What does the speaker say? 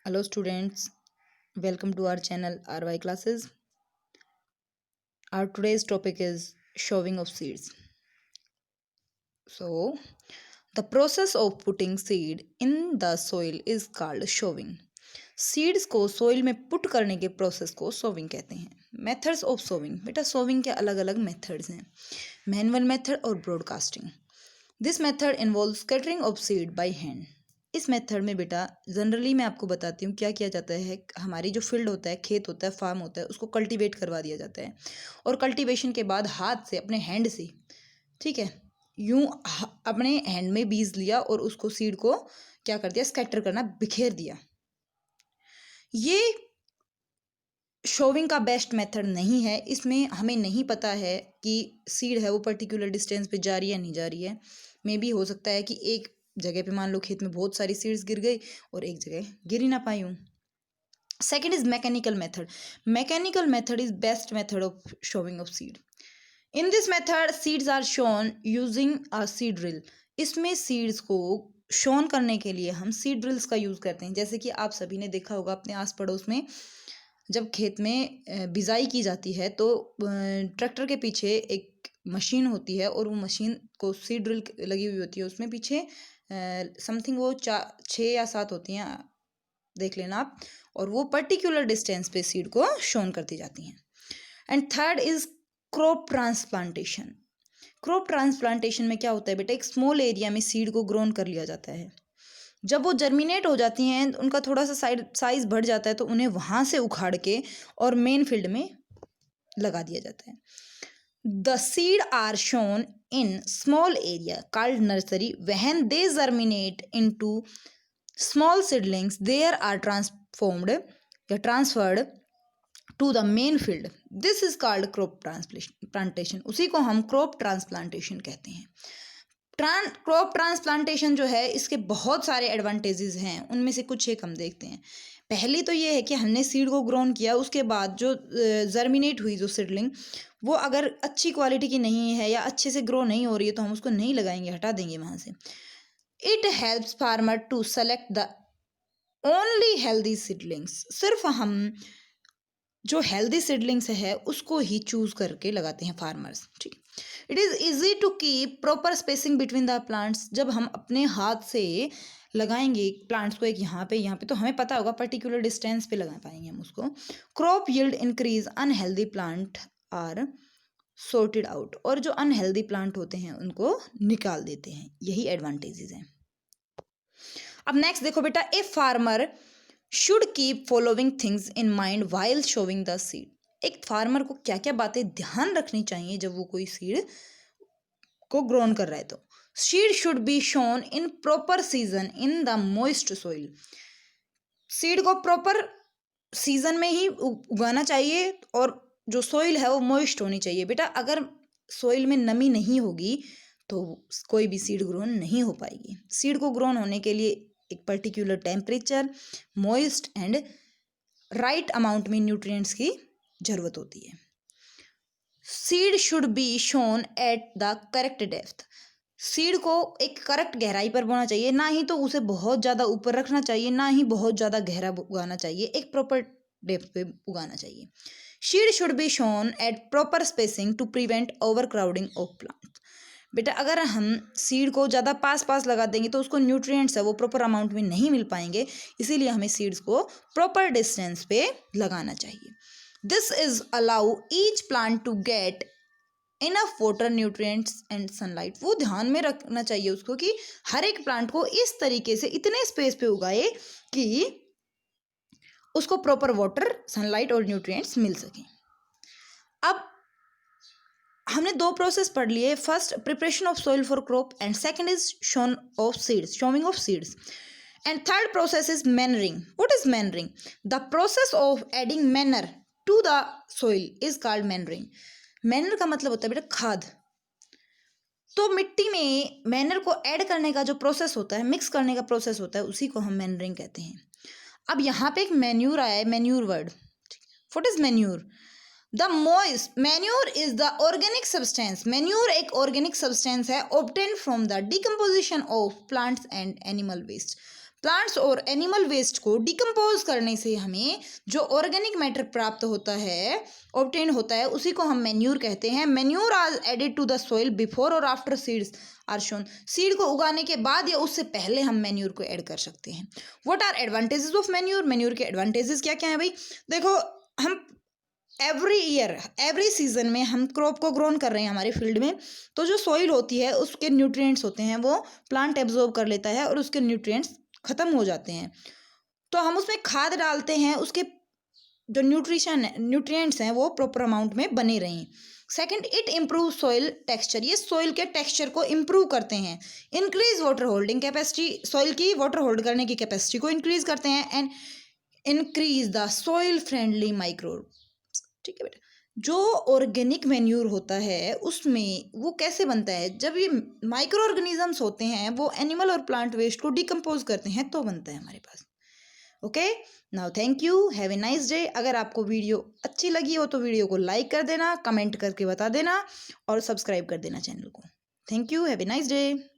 Hello students, welcome to our channel RY classes. Our today's topic is showing of seeds. So, the process of putting seed in the soil is called showing. Seeds को soil में put करने के process को sowing कहते हैं. Methods of sowing, बेटा sowing के अलग अलग मेथड्स हैं. मैनुअल मेथड और broadcasting. This method involve scattering of seed by hand. इस मेथड में बेटा जनरली मैं आपको बताती हूँ क्या किया जाता है. हमारी जो फील्ड होता है, खेत होता है, फार्म होता है, उसको कल्टीवेट करवा दिया जाता है और कल्टीवेशन के बाद हाथ से अपने हैंड से, ठीक है, यूं अपने हैंड में बीज लिया और उसको सीड को क्या कर दिया, स्कैटर करना, बिखेर दिया. ये शोविंग का बेस्ट मेथड नहीं है. इसमें हमें नहीं पता है कि सीड है वो पर्टिकुलर डिस्टेंस पे जा रही है नहीं जा रही है. मे भी हो सकता है कि एक जगह पे मान लो खेत में बहुत सारी सीड्स गिर गई और एक जगह गिर ही ना पाई हूँ. Second is mechanical method. Mechanical method is best method of sowing of seed. In this method seeds are sown using a seed drill. इसमें सीड्स को शोन करने के लिए हम सीड ड्रिल्स का यूज़ करते हैं. जैसे कि आप सभी ने देखा होगा अपने आस पड़ोस में जब खेत में बिजाई की जाती है तो ट्रैक्टर के पीछे एक मशीन होती है और वो मशीन को सीड ड्रिल लगी हुई होती है. उसमें पीछे समथिंग वो 6 या 7 होती हैं, देख लेना आप, और वो पर्टिकुलर डिस्टेंस पे सीड को शोन करती जाती हैं. And third is crop transplantation. Crop transplantation में क्या होता है बेटा, एक स्मॉल एरिया में सीड को ग्रोन कर लिया जाता है. जब वो जर्मिनेट हो जाती हैं, उनका थोड़ा सा साइज बढ़ जाता है तो उन्हें वहाँ से उखाड़ के और मेन फील्ड में लगा दिया जाता है. The seed are sown in small area called nursery. When they germinate into small seedlings there are transformed या transferred to the main field. This is called crop transplantation. उसी को हम क्रॉप ट्रांसप्लांटेशन कहते हैं. क्रॉप ट्रांसप्लांटेशन जो है इसके बहुत सारे एडवांटेजेस हैं. उनमें से कुछ एक हम देखते हैं. पहली तो ये है कि हमने सीड को ग्रोन किया, उसके बाद जो जर्मिनेट हुई जो सीडलिंग, वो अगर अच्छी क्वालिटी की नहीं है या अच्छे से ग्रो नहीं हो रही है तो हम उसको नहीं लगाएंगे, हटा देंगे वहाँ से. It helps farmer to select the only healthy seedlings. सिर्फ हम जो हेल्दी सीडलिंग्स है उसको ही चूज करके लगाते हैं फार्मर्स. ठीक. It is easy to keep proper spacing between the plants. जब हम अपने हाथ से लगाएंगे प्लांट्स को एक यहाँ पे तो हमें पता होगा पर्टिकुलर डिस्टेंस पे लगा पाएंगे हम उसको. Crop yield increase. Unhealthy plant are sorted out. और जो अनहेल्दी प्लांट होते हैं उनको निकाल देते हैं. यही एडवांटेजेस हैं. अब नेक्स्ट देखो बेटा, a farmer should keep following things in mind while showing the seed. एक फार्मर को क्या क्या बातें ध्यान रखनी चाहिए जब वो कोई सीड को ग्रोन कर रहा है. तो seed should be shown in proper season in the moist soil. Seed को प्रॉपर सीजन में ही उगाना चाहिए और जो सोइल है वो मॉइस्ट होनी चाहिए. बेटा अगर सोइल में नमी नहीं होगी तो कोई भी सीड ग्रोन नहीं हो पाएगी. सीड को ग्रोन होने के लिए एक particular temperature, moist and right amount में न्यूट्रिएंट्स की जरूरत होती है. Seed should be sown at the correct depth. Seed को एक करेक्ट गहराई पर बोना चाहिए, ना ही तो उसे बहुत ज़्यादा ऊपर रखना चाहिए, ना ही बहुत ज़्यादा गहरा उगाना चाहिए. एक प्रॉपर डेप्थ पे उगाना चाहिए. Seed should be sown at proper spacing to prevent overcrowding of plant. बेटा अगर हम सीड को ज़्यादा पास पास लगा देंगे तो उसको न्यूट्रिएंट्स है वो प्रॉपर अमाउंट में नहीं मिल पाएंगे. इसीलिए हमें सीड्स को प्रॉपर डिस्टेंस पे लगाना चाहिए. This is allow each plant to get enough water, nutrients and sunlight. वो ध्यान में रखना चाहिए उसको कि हर एक प्लांट को इस तरीके से इतने स्पेस पे उगाए कि उसको प्रॉपर वाटर, सनलाइट और न्यूट्रिएंट्स मिल सकें. अब हमने दो प्रोसेस पढ़ लिए. First preparation of soil for crop and second is sown of seeds, sowing of seeds. And third process is manuring. What is manuring? The process of adding manure to the soil is called manuring. Manure का मतलब होता है बेटा खाद. तो मिट्टी में manner को ऐड करने का जो प्रोसेस होता है, मिक्स करने का प्रोसेस होता है, उसी को हम मैनरिंग कहते हैं. अब यहाँ पे एक मैन्यूर आया है, manure word. What is manure? The moist manure is the organic substance. Manure एक ऑर्गेनिक सब्सटेंस है obtain from the decomposition of plants and animal waste. Plants और एनिमल वेस्ट को डिकम्पोज करने से हमें जो ऑर्गेनिक मैटर प्राप्त होता है, ऑब्टेन होता है, उसी को हम मैन्यूर कहते हैं। Manure are added to the soil before और after seeds are sown. Seed को उगाने के बाद या उससे पहले हम मैन्यूर को ऐड कर सकते हैं। What are advantages of manure? Manure के एडवांटेजेस क्या क्या है भाई? देखो, हम एवरी ईयर एवरी सीजन में हम क्रॉप को ग्रोन कर रहे हैं हमारे फील्ड में, तो जो सॉइल होती है उसके न्यूट्रिएंट्स होते हैं वो प्लांट एब्जॉर्ब कर लेता है और उसके न्यूट्रिएंट्स खत्म हो जाते हैं। तो हम उसमें खाद डालते हैं, उसके जो न्यूट्रिएंट्स हैं वो प्रॉपर अमाउंट में बने रहें। Second, it improve soil texture. ये सॉइल के टेक्सचर को इम्प्रूव करते हैं। Increase water holding capacity, soil की वाटर होल्ड करने की कैपेसिटी को इंक्रीज करते हैं। And increase the soil friendly microbe. ठीक है बेटा, जो ऑर्गेनिक मैन्यूर होता है उसमें वो कैसे बनता है? जब ये माइक्रो ऑर्गेनिजम्स होते हैं वो एनिमल और प्लांट वेस्ट को डिकम्पोज करते हैं तो बनता है हमारे पास। Okay, now thank you, have a nice day. अगर आपको वीडियो अच्छी लगी हो तो वीडियो को लाइक कर देना, कमेंट करके बता देना और सब्सक्राइब कर देना चैनल को। Thank you, have a nice day.